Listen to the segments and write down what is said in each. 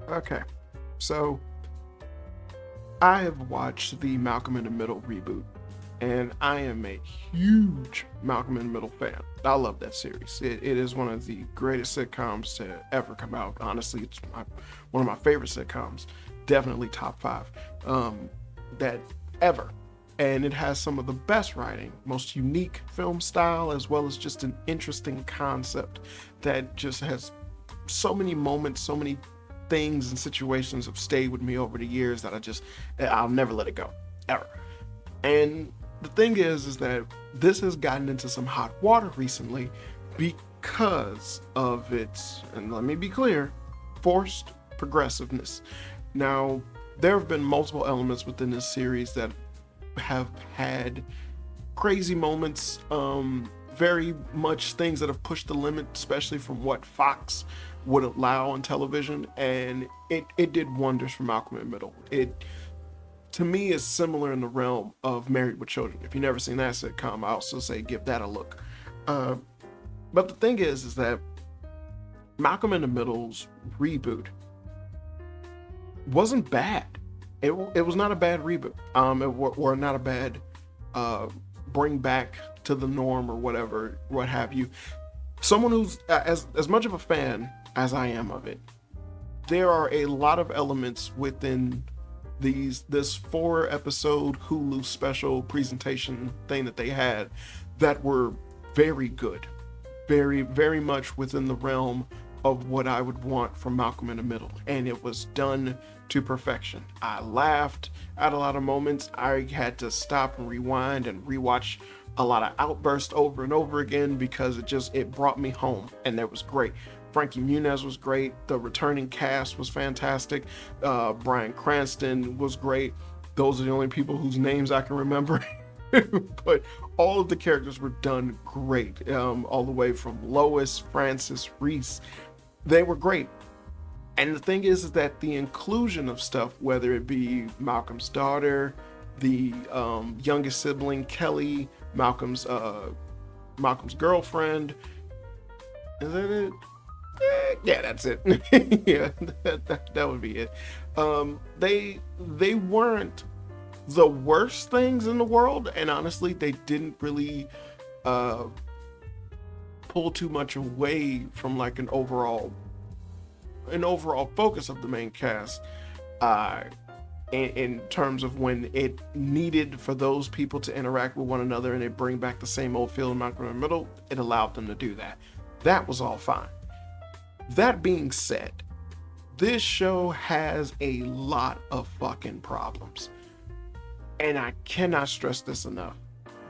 Okay, so I have watched the Malcolm in the Middle reboot, and I am a huge Malcolm in the Middle fan. I love that series. It is one of the greatest sitcoms to ever come out. Honestly, it's one of my favorite sitcoms. Definitely top five that ever. And it has some of the best writing, most unique film style, as well as just an interesting concept that just has so many moments, so many things and situations have stayed with me over the years that I'll never let it go, ever. And the thing is that this has gotten into some hot water recently because of its, and let me be clear, forced progressiveness. Now, there have been multiple elements within this series that have had crazy moments, very much things that have pushed the limit, especially from what Fox would allow on television, and it did wonders for Malcolm in the Middle. It to me is similar in the realm of Married with Children. If you've never seen that sitcom, I also say give that a look. Uh, but the thing is that Malcolm in the Middle's reboot wasn't bad. It was not a bad reboot. Or not a bad uh, bring back to the norm or whatever, what have you. Someone who's as much of a fan as I am of it, there are a lot of elements within this 4 episode Hulu special presentation thing that they had that were very good, very much within the realm of what I would want from Malcolm in the Middle, and it was done to perfection. I laughed at a lot of moments. I had to stop and rewind and rewatch a lot of outbursts over and over again because it brought me home, and that was great. Frankie Muniz was great. The returning cast was fantastic. Bryan Cranston was great. Those are the only people whose names I can remember. But all of the characters were done great. All the way from Lois, Francis, Reese. They were great. And the thing is that the inclusion of stuff, whether it be Malcolm's daughter, the youngest sibling, Kelly, Malcolm's girlfriend, is that it? Yeah, that's it. Yeah, that would be it. They weren't the worst things in the world, and honestly, they didn't really uh, pull too much away from like an overall focus of the main cast. Uh, in terms of when it needed for those people to interact with one another and it bring back the same old feel in Malcolm in the Middle, it allowed them to do that. That was all fine. That being said, this show has a lot of fucking problems. And I cannot stress this enough.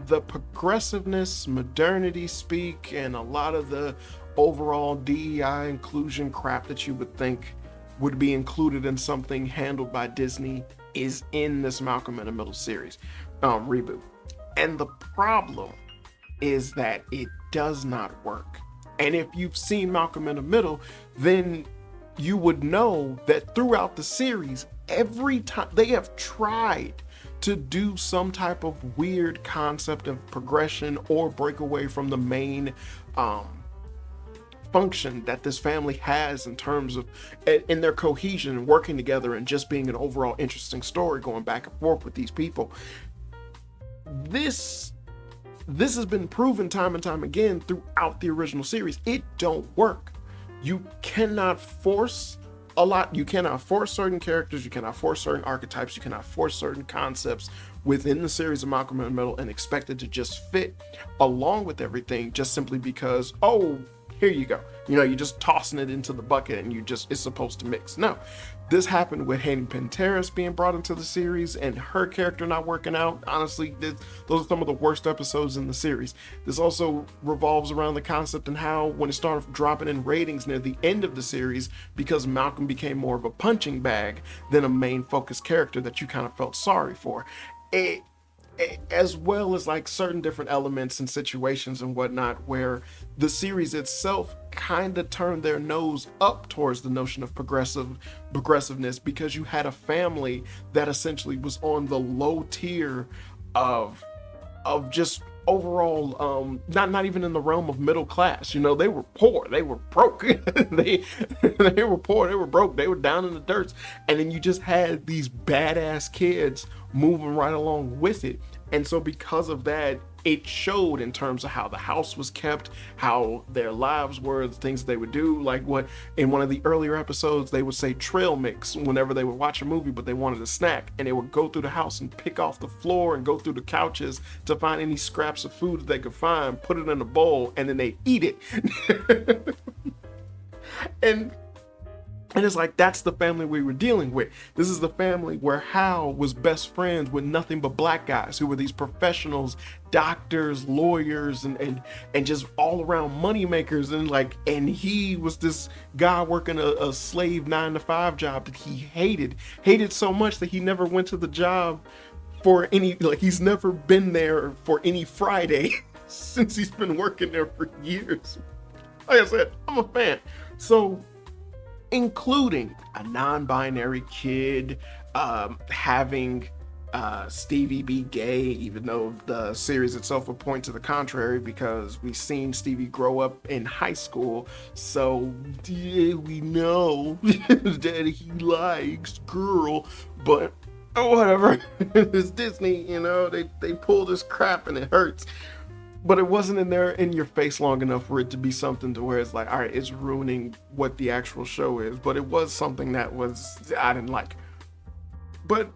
The progressiveness, modernity speak, and a lot of the overall DEI inclusion crap that you would think would be included in something handled by Disney is in this Malcolm in the Middle series reboot. And the problem is that it does not work. And if you've seen Malcolm in the Middle, then you would know that throughout the series, every time they have tried to do some type of weird concept of progression or break away from the main function that this family has in terms of in their cohesion and working together and just being an overall interesting story going back and forth with these people. This has been proven time and time again throughout the original series. It don't work. You cannot force a lot. You cannot force certain characters. You cannot force certain archetypes. You cannot force certain concepts within the series of Malcolm in the Middle and expect it to just fit along with everything just simply because, oh, here you go. You're just tossing it into the bucket and it's supposed to mix. No, this happened with Hayden Panettiere being brought into the series and her character not working out. Honestly, those are some of the worst episodes in the series. This also revolves around the concept and how when it started dropping in ratings near the end of the series because Malcolm became more of a punching bag than a main focused character that you kind of felt sorry for. As well as like certain different elements and situations and whatnot where the series itself kind of turned their nose up towards the notion of progressiveness because you had a family that essentially was on the low tier of just overall, not even in the realm of middle class. You know, they were poor, they were broke, they were poor, they were broke, they were down in the dirt. And then you just had these badass kids moving right along with it. And so because of that, it showed in terms of how the house was kept, how their lives were, the things they would do. Like what in one of the earlier episodes, they would say trail mix whenever they would watch a movie, but they wanted a snack, and they would go through the house and pick off the floor and go through the couches to find any scraps of food that they could find, put it in a bowl, and then they eat it. and And it's like, that's the family we were dealing with. This is the family where Hal was best friends with nothing but black guys who were these professionals, doctors, lawyers, and just all around money makers. And he was this guy working a slave 9-to-5 job that he hated so much that he never went to the job for any, like, he's never been there for any Friday since he's been working there for years. Like I said, I'm a fan. So, including a non-binary kid, having Stevie be gay, even though the series itself would point to the contrary, because we've seen Stevie grow up in high school, so yeah, we know that he likes girl, but whatever. It's Disney, you know, they pull this crap and it hurts. But it wasn't in your face long enough for it to be something to where it's like, all right, it's ruining what the actual show is. But it was something that I didn't like. But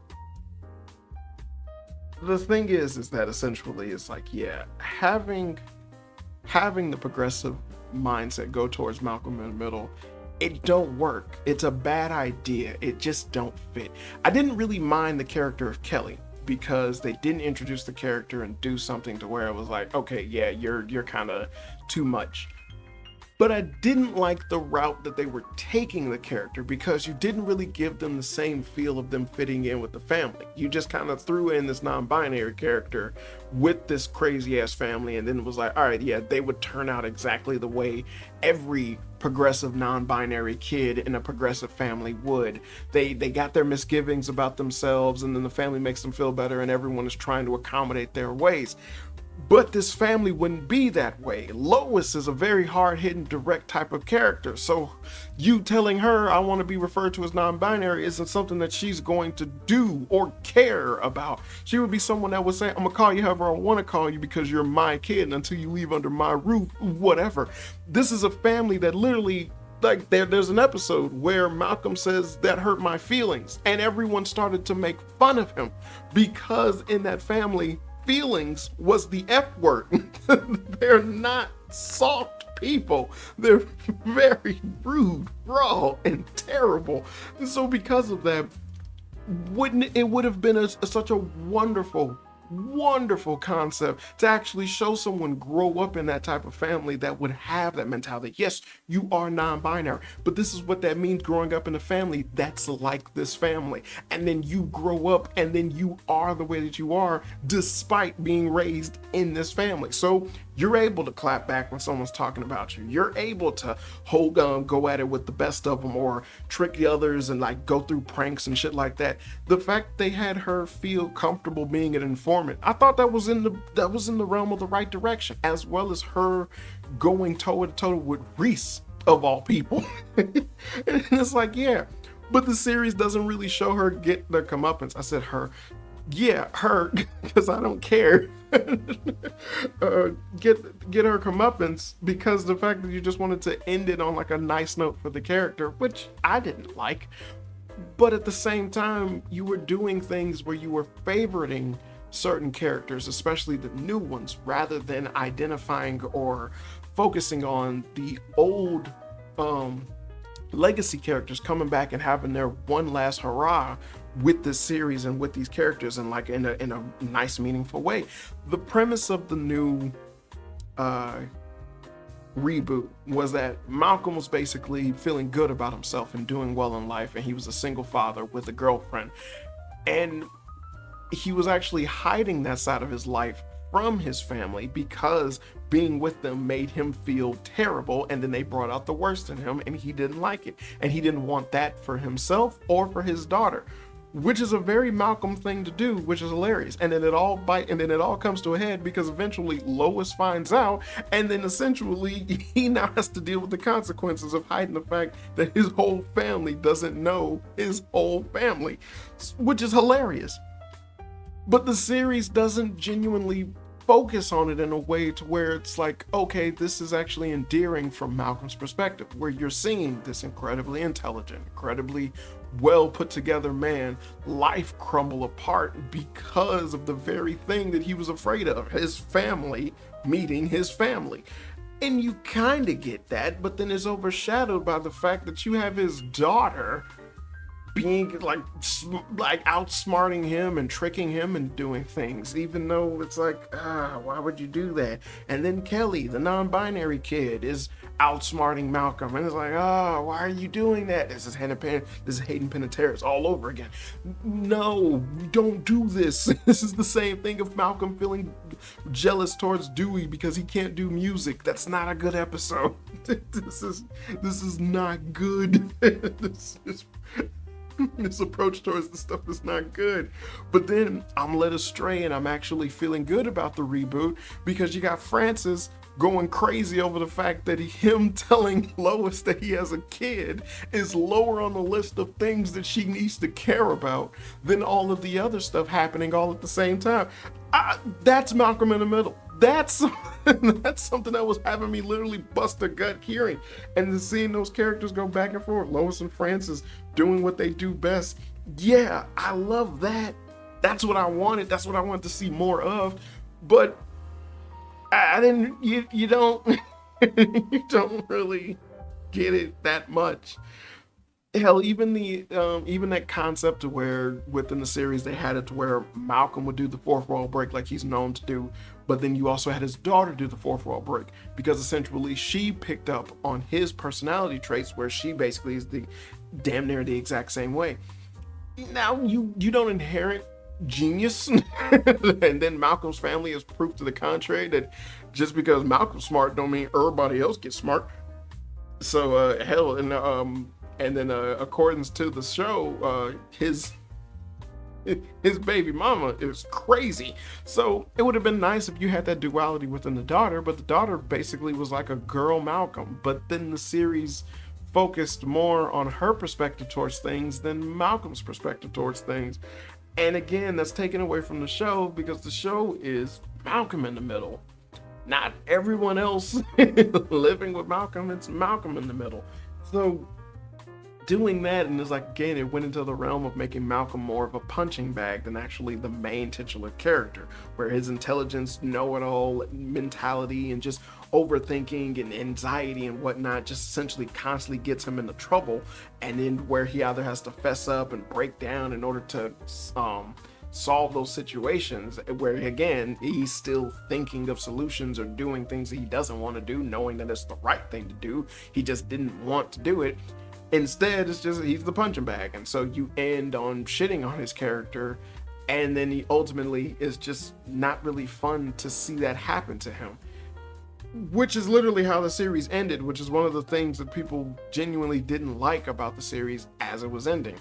the thing is that essentially it's like, yeah, having the progressive mindset go towards Malcolm in the Middle, it don't work. It's a bad idea. It just don't fit. I didn't really mind the character of Kelly, because they didn't introduce the character and do something to where it was like, okay, yeah, you're kind of too much. But I didn't like the route that they were taking the character, because you didn't really give them the same feel of them fitting in with the family. You just kind of threw in this non-binary character with this crazy ass family, and then it was like, all right, yeah, they would turn out exactly the way every progressive non-binary kid in a progressive family would. They got their misgivings about themselves, and then the family makes them feel better, and everyone is trying to accommodate their ways. But this family wouldn't be that way. Lois is a very hard-hitting, direct type of character. So you telling her I want to be referred to as non-binary isn't something that she's going to do or care about. She would be someone that would say, I'm gonna call you however I want to call you because you're my kid, and until you leave under my roof, whatever. This is a family that literally, like, there's an episode where Malcolm says that hurt my feelings, and everyone started to make fun of him because in that family, feelings was the F word. They're not soft people. They're very rude, raw, and terrible. So because of that, it would have been such a wonderful concept to actually show someone grow up in that type of family that would have that mentality. Yes, you are non-binary, but this is what that means growing up in a family that's like this family. And then you grow up and then you are the way that you are despite being raised in this family. So you're able to clap back when someone's talking about you. You're able to go at it with the best of them, or trick the others and like go through pranks and shit like that. The fact they had her feel comfortable being an informant, I thought that was in the realm of the right direction, as well as her going toe to toe with Reese of all people. And it's like, yeah, but the series doesn't really show her get the comeuppance. I said her. Yeah, her, because I don't care. Get her comeuppance, because the fact that you just wanted to end it on like a nice note for the character, which I didn't like. But at the same time, you were doing things where you were favoriting certain characters, especially the new ones, rather than identifying or focusing on the old legacy characters coming back and having their one last hurrah with this series and with these characters, and like in a nice, meaningful way. The premise of the new reboot was that Malcolm was basically feeling good about himself and doing well in life, and he was a single father with a girlfriend, and he was actually hiding that side of his life from his family because being with them made him feel terrible, and then they brought out the worst in him and he didn't like it, and he didn't want that for himself or for his daughter. which is a very Malcolm thing to do, which is hilarious. And then it all comes to a head because eventually Lois finds out, and then essentially he now has to deal with the consequences of hiding the fact that his whole family doesn't know his whole family, which is hilarious. But the series doesn't genuinely focus on it in a way to where it's like, okay, this is actually endearing from Malcolm's perspective, where you're seeing this incredibly intelligent, incredibly well put together man, life crumble apart because of the very thing that he was afraid of, his family meeting his family. And you kind of get that, but then it's overshadowed by the fact that you have his daughter being like outsmarting him and tricking him and doing things, even though it's like, why would you do that? And then Kelly, the non-binary kid, is outsmarting Malcolm, and it's like, why are you doing that? This is Hayden Panettiere all over again. No, don't do this. This is the same thing of Malcolm feeling jealous towards Dewey because he can't do music. That's not a good episode. This is not good. This approach towards the stuff is not good. But then I'm led astray, and I'm actually feeling good about the reboot because you got Francis going crazy over the fact that him telling Lois that he has a kid is lower on the list of things that she needs to care about than all of the other stuff happening all at the same time. That's Malcolm in the Middle. That's something that was having me literally bust a gut hearing, and then seeing those characters go back and forth, Lois and Francis doing what they do best. Yeah, I love that. That's what I wanted. That's what I wanted to see more of. But I didn't. You don't. You don't really get it that much. Hell, even that concept to where within the series they had it to where Malcolm would do the fourth wall break like he's known to do, but then you also had his daughter do the fourth wall break because essentially she picked up on his personality traits where she basically is the damn near the exact same way. Now you don't inherit genius, and then Malcolm's family is proof to the contrary that just because Malcolm's smart don't mean everybody else gets smart. So hell, and then according to the show, his baby mama is crazy. So it would have been nice if you had that duality within the daughter, but the daughter basically was like a girl Malcolm. But then the series focused more on her perspective towards things than Malcolm's perspective towards things. And again, that's taken away from the show because the show is Malcolm in the Middle. Not everyone else living with Malcolm, it's Malcolm in the middle. So doing that, and it's like, again, it went into the realm of making Malcolm more of a punching bag than actually the main titular character, where his intelligence, know-it-all mentality, and just overthinking and anxiety and whatnot just essentially constantly gets him into trouble, and then where he either has to fess up and break down in order to solve those situations, where again he's still thinking of solutions or doing things that he doesn't want to do, knowing that it's the right thing to do, he just didn't want to do it. Instead, it's just he's the punching bag, and so you end on shitting on his character, and then he ultimately is just not really fun to see that happen to him, which is literally how the series ended, which is one of the things that people genuinely didn't like about the series as it was ending.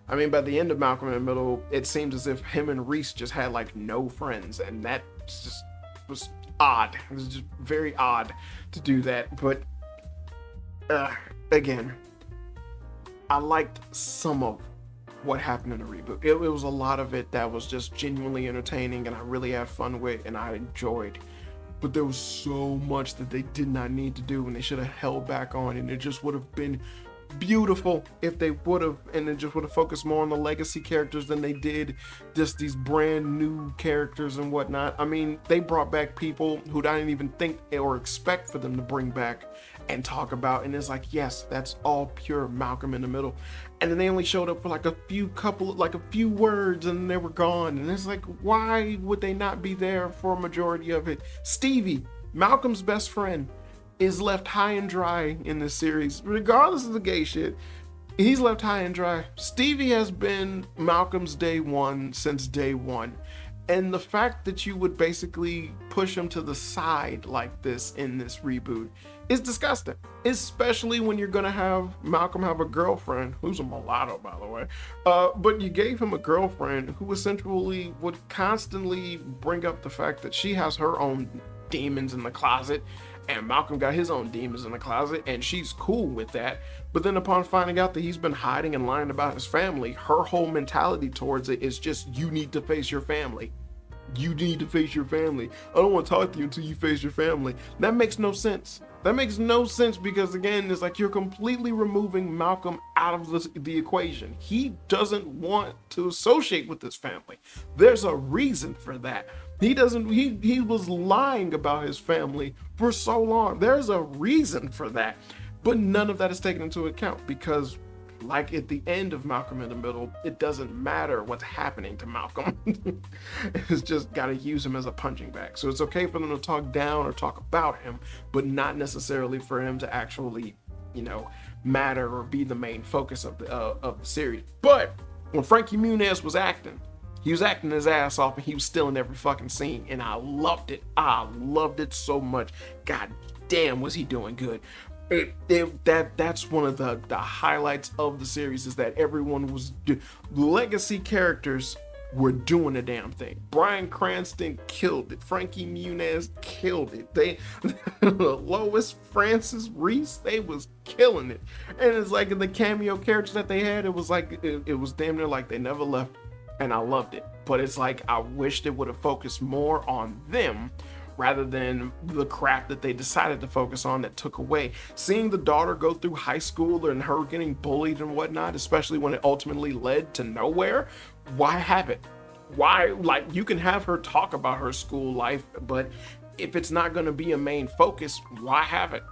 I mean, by the end of Malcolm in the Middle, it seemed as if him and Reese just had like no friends, and that just was odd. It was just very odd to do that, but again, I liked some of what happened in the reboot. It was a lot of it that was just genuinely entertaining, and I really had fun with, and I enjoyed. But there was so much that they did not need to do, and they should have held back on, and it just would have been beautiful if they would have, and then just would have focused more on the legacy characters than they did just these brand new characters and whatnot. I mean, they brought back people who I didn't even think or expect for them to bring back and talk about, and it's like, yes, that's all pure Malcolm in the Middle. And then they only showed up for like a few words, and they were gone, and it's like, why would they not be there for a majority of it? Stevie, Malcolm's best friend, is left high and dry in this series. Regardless of the gay shit, he's left high and dry. Stevie has been Malcolm's day one since day one. And the fact that you would basically push him to the side like this in this reboot is disgusting, especially when you're gonna have Malcolm have a girlfriend who's a mulatto, by the way. But you gave him a girlfriend who essentially would constantly bring up the fact that she has her own demons in the closet, and Malcolm got his own demons in the closet, and she's cool with that. But then upon finding out that he's been hiding and lying about his family, her whole mentality towards it is just, you need to face your family. You need to face your family. I don't want to talk to you until you face your family. That makes no sense. That makes no sense, because again, it's like you're completely removing Malcolm out of the equation. He doesn't want to associate with his family. There's a reason for that. He was lying about his family for so long. There's a reason for that. But none of that is taken into account, because like at the end of Malcolm in the Middle, it doesn't matter what's happening to Malcolm. It's just got to use him as a punching bag. So it's okay for them to talk down or talk about him, but not necessarily for him to actually, matter or be the main focus of the series. But when Frankie Muniz was acting, he was acting his ass off, and he was still in every fucking scene, and I loved it. I loved it so much. God damn, was he doing good. That's one of the highlights of the series, is that everyone was legacy characters were doing a damn thing. Bryan Cranston killed it. Frankie Muniz killed it. Lois Francis Reese, they was killing it. And it's like in the cameo characters that they had, it was like it was damn near like they never left, and I loved it. But it's like I wished it would have focused more on them rather than the crap that they decided to focus on that took away. Seeing the daughter go through high school and her getting bullied and whatnot, especially when it ultimately led to nowhere, why have it? Why, like, you can have her talk about her school life, but if it's not going to be a main focus, why have it?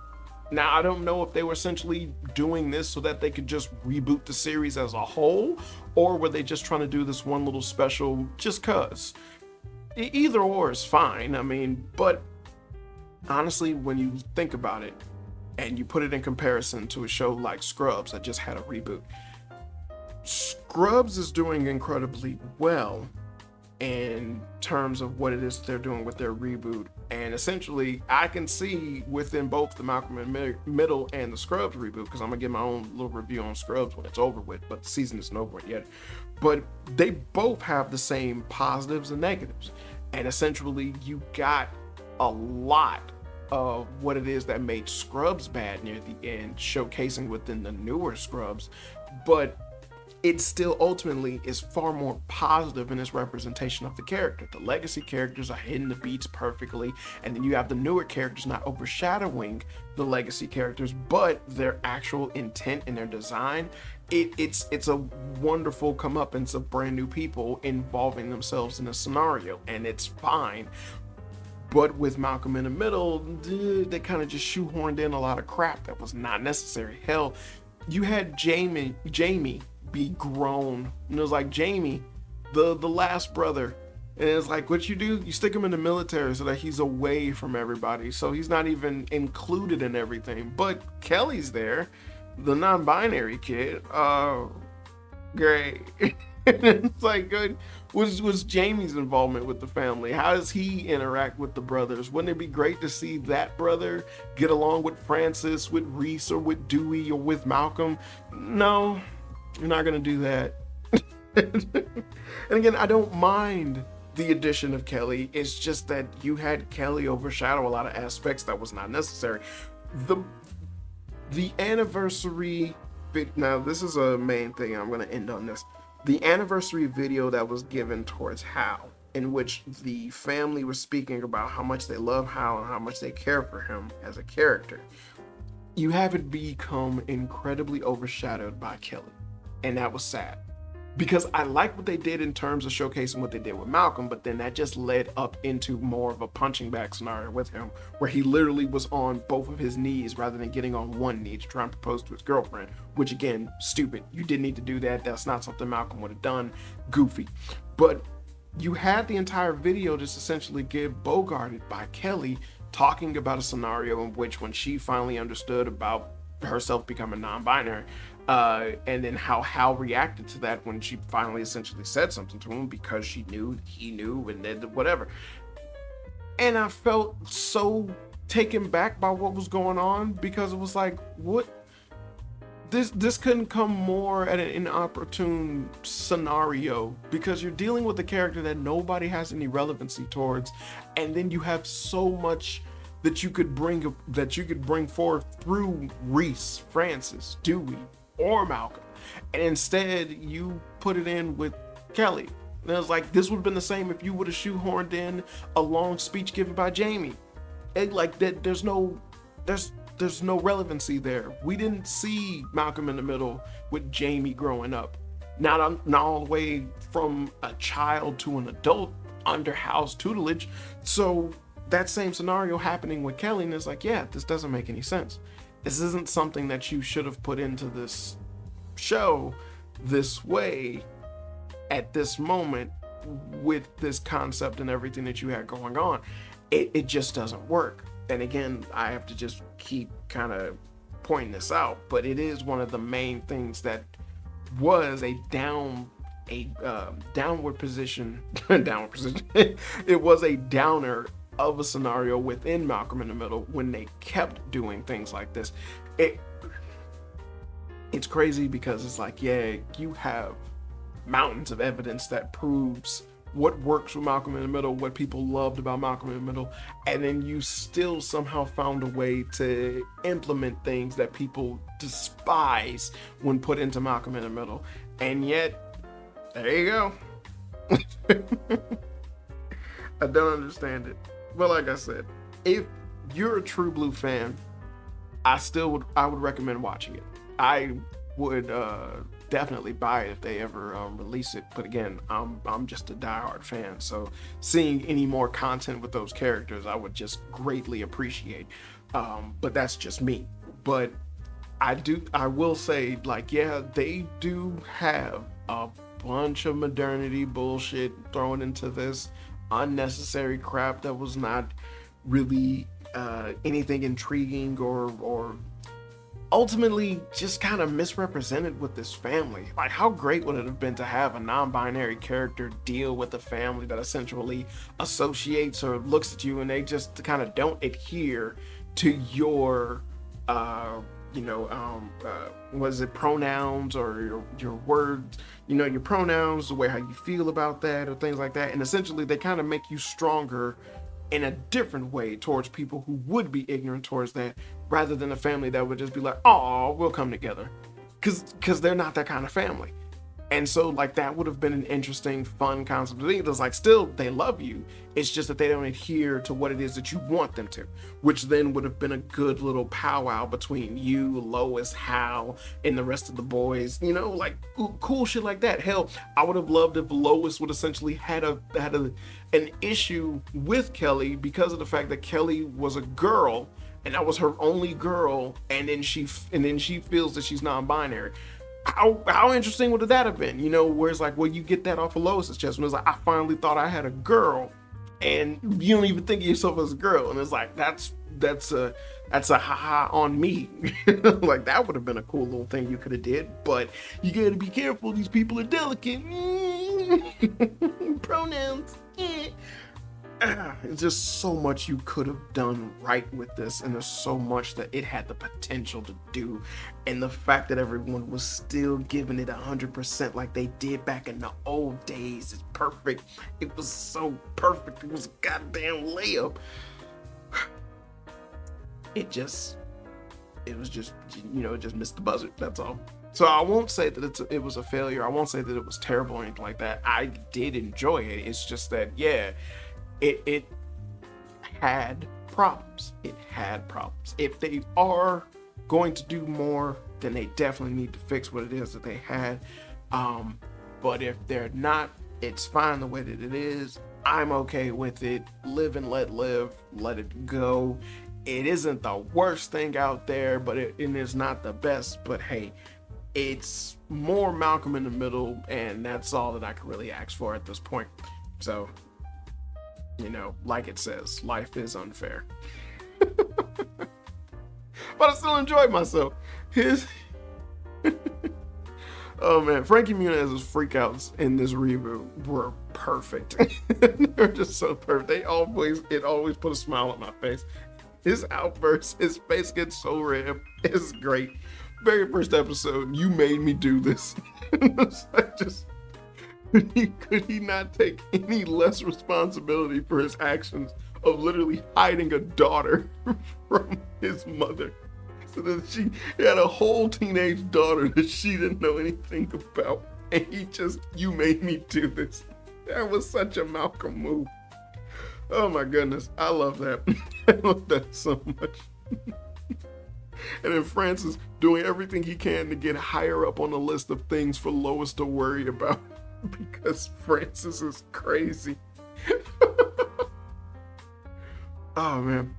Now, I don't know if they were essentially doing this so that they could just reboot the series as a whole, or were they just trying to do this one little special just cuz? Either or is fine, I mean, but honestly, when you think about it and you put it in comparison to a show like Scrubs that just had a reboot, Scrubs is doing incredibly well in terms of what it is they're doing with their reboot. And essentially, I can see within both the Malcolm in Middle and the Scrubs reboot, because I'm gonna get my own little review on Scrubs when it's over with, but the season isn't over yet. But they both have the same positives and negatives. And essentially, you got a lot of what it is that made Scrubs bad near the end, showcasing within the newer Scrubs. But it still ultimately is far more positive in its representation of the character. The legacy characters are hitting the beats perfectly, and then you have the newer characters not overshadowing the legacy characters, but their actual intent and their design. It's a wonderful comeuppance of brand new people involving themselves in a scenario, and it's fine. But with Malcolm in the Middle, they kind of just shoehorned in a lot of crap that was not necessary. Hell, you had Jamie be grown, and it was like, Jamie, the last brother, and it's like, what you do, you stick him in the military so that he's away from everybody, so he's not even included in everything. But Kelly's there, the non-binary kid. Oh, great. It's like, good. Was Jamie's involvement with the family? How does he interact with the brothers? Wouldn't it be great to see that brother get along with Francis, with Reese, or with Dewey, or with Malcolm? No, you're not gonna do that. And again, I don't mind the addition of Kelly. It's just that you had Kelly overshadow a lot of aspects that was not necessary. The anniversary, now this is a main thing, I'm gonna end on this. The anniversary video that was given towards Hal, in which the family was speaking about how much they love Hal and how much they care for him as a character, you have it become incredibly overshadowed by Kelly. And that was sad, because I like what they did in terms of showcasing what they did with Malcolm, but then that just led up into more of a punching bag scenario with him, where he literally was on both of his knees rather than getting on one knee to try and propose to his girlfriend, which again, stupid. You didn't need to do that. That's not something Malcolm would have done. Goofy. But you had the entire video just essentially get bogarted by Kelly talking about a scenario in which, when she finally understood about herself becoming non-binary, And then how Hal reacted to that when she finally essentially said something to him because she knew he knew, and then whatever. And I felt so taken back by what was going on, because it was like, what? This couldn't come more at an inopportune scenario, because you're dealing with a character that nobody has any relevancy towards, and then you have so much that you could bring forth through Reese, Francis, Dewey, or Malcolm, and instead you put it in with Kelly. And it was like, this would have been the same if you would have shoehorned in a long speech given by Jamie. Like that, there's no relevancy there. We didn't see Malcolm in the Middle with Jamie growing up, not all the way from a child to an adult under Hal's tutelage. So that same scenario happening with Kelly, and it's like, yeah, this doesn't make any sense. This isn't something that you should have put into this show this way at this moment with this concept and everything that you had going on. It just doesn't work. And again, I have to just keep kind of pointing this out, but it is one of the main things that was a downward position. It was a downer of a scenario within Malcolm in the Middle when they kept doing things like this. It's crazy because it's like, yeah, you have mountains of evidence that proves what works with Malcolm in the Middle, what people loved about Malcolm in the Middle, and then you still somehow found a way to implement things that people despise when put into Malcolm in the Middle. And yet, there you go. I don't understand it. But like I said, if you're a true blue fan, I would recommend watching it. I would definitely buy it if they ever release it. But again, I'm just a diehard fan, so seeing any more content with those characters, I would just greatly appreciate. But that's just me. But I will say, like, yeah, they do have a bunch of modernity bullshit thrown into this unnecessary crap that was not really anything intriguing or ultimately just kind of misrepresented with this family. Like, how great would it have been to have a non-binary character deal with a family that essentially associates or looks at you and they just kind of don't adhere to your was it pronouns or your words, your pronouns, the way how you feel about that or things like that. And essentially they kind of make you stronger in a different way towards people who would be ignorant towards that, rather than a family that would just be like, oh, we'll come together, because they're not that kind of family. And so, like, that would have been an interesting, fun concept. It's like, still, they love you. It's just that they don't adhere to what it is that you want them to, which then would have been a good little powwow between you, Lois, Hal, and the rest of the boys. Like, cool shit like that. Hell, I would have loved if Lois would essentially had an issue with Kelly because of the fact that Kelly was a girl, and that was her only girl, and then she feels that she's non-binary. How interesting would that have been? Where it's like, well, you get that off of Lois's chest when it's like, I finally thought I had a girl, and you don't even think of yourself as a girl, and it's like, that's a ha-ha on me. Like, that would have been a cool little thing you could have did, but you gotta be careful, these people are delicate. Pronouns. It's just so much you could have done right with this, and there's so much that it had the potential to do, and the fact that everyone was still giving it 100% like they did back in the old days is perfect. It was so perfect. It was a goddamn layup. It just missed the buzzer. That's all. So I won't say that it was a failure. I won't say that it was terrible or anything like that. I did enjoy it. It's just that, yeah, it had problems. It had problems. If they are going to do more, then they definitely need to fix what it is that they had. But if they're not, it's fine the way that it is. I'm okay with it. Live and let live. Let it go. It isn't the worst thing out there, but it is not the best. But hey, it's more Malcolm in the Middle, and that's all that I can really ask for at this point. So, like it says, life is unfair. But I still enjoyed myself. Oh man, Frankie Muniz's freakouts in this reboot were perfect. They're just so perfect. It always put a smile on my face. His outbursts, his face gets so red. It's great. Very first episode, you made me do this. It's like just could he not take any less responsibility for his actions of literally hiding a daughter from his mother? So that she had a whole teenage daughter that she didn't know anything about. And you made me do this. That was such a Malcolm move. Oh my goodness. I love that. I love that so much. And then Francis doing everything he can to get higher up on the list of things for Lois to worry about. Because Francis is crazy. Oh man.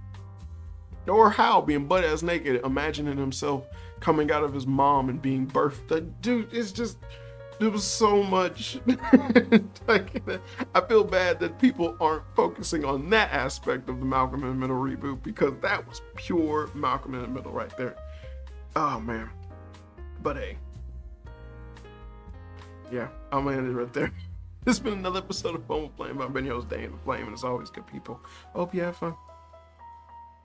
Or Hal being butt ass naked, imagining himself coming out of his mom and being birthed. That dude, there was so much. Like, I feel bad that people aren't focusing on that aspect of the Malcolm in the Middle reboot, because that was pure Malcolm in the Middle right there. Oh man. But hey. Yeah, I'm gonna end it right there. This has been another episode of Phone Flame. I've been your host, Danieltheflame, and as always, good people. Hope you have fun.